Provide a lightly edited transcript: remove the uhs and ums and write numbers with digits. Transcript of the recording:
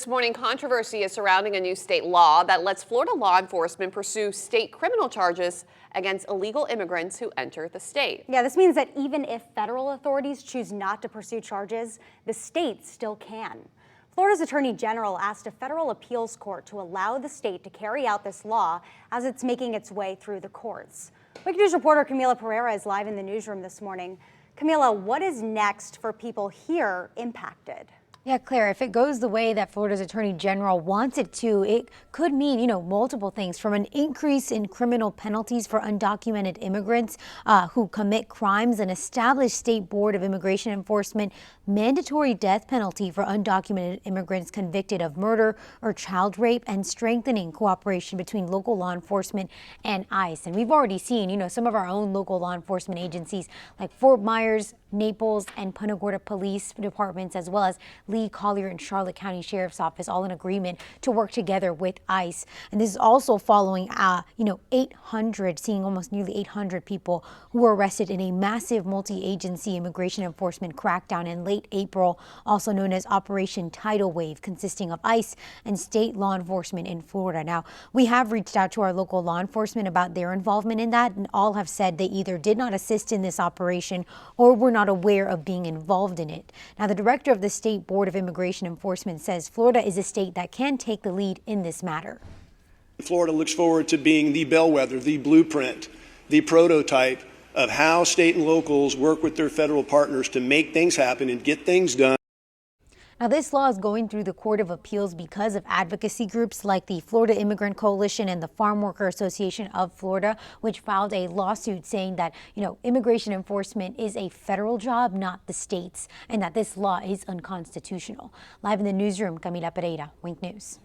This morning, controversy is surrounding a new state law that lets Florida law enforcement pursue state criminal charges against illegal immigrants who enter the state. Yeah, this means that even if federal authorities choose not to pursue charges, the states still can. Florida's Attorney General asked a federal appeals court to allow the state to carry out this law as it's making its way through the courts. Wake News reporter Camila Pereira is live in the newsroom this morning. Camila, what is next for people here impacted? Yeah, Claire, if it goes the way that Florida's Attorney General wants it to, it could mean, multiple things, from an increase in criminal penalties for undocumented immigrants who commit crimes, an established state board of immigration enforcement, mandatory death penalty for undocumented immigrants convicted of murder or child rape, and strengthening cooperation between local law enforcement and ICE. And we've already seen, some of our own local law enforcement agencies like Fort Myers, Naples, and Punta Gorda police departments, as well as Lee, Collier, and Charlotte County Sheriff's Office, all in agreement to work together with ICE. And this is also following, 800, seeing almost nearly 800 people who were arrested in a massive multi-agency immigration enforcement crackdown in late April, also known as Operation Tidal Wave, consisting of ICE and state law enforcement in Florida. Now, we have reached out to our local law enforcement about their involvement in that, and all have said they either did not assist in this operation or were not aware of being involved in it. Now, the director of the State Board of Immigration Enforcement says Florida is a state that can take the lead in this matter. Florida looks forward to being the bellwether, the blueprint, the prototype of how state and locals work with their federal partners to make things happen and get things done. Now, this law is going through the Court of Appeals because of advocacy groups like the Florida Immigrant Coalition and the Farm Worker Association of Florida, which filed a lawsuit saying that, immigration enforcement is a federal job, not the state's, and that this law is unconstitutional. Live in the newsroom, Camila Pereira, Wink News.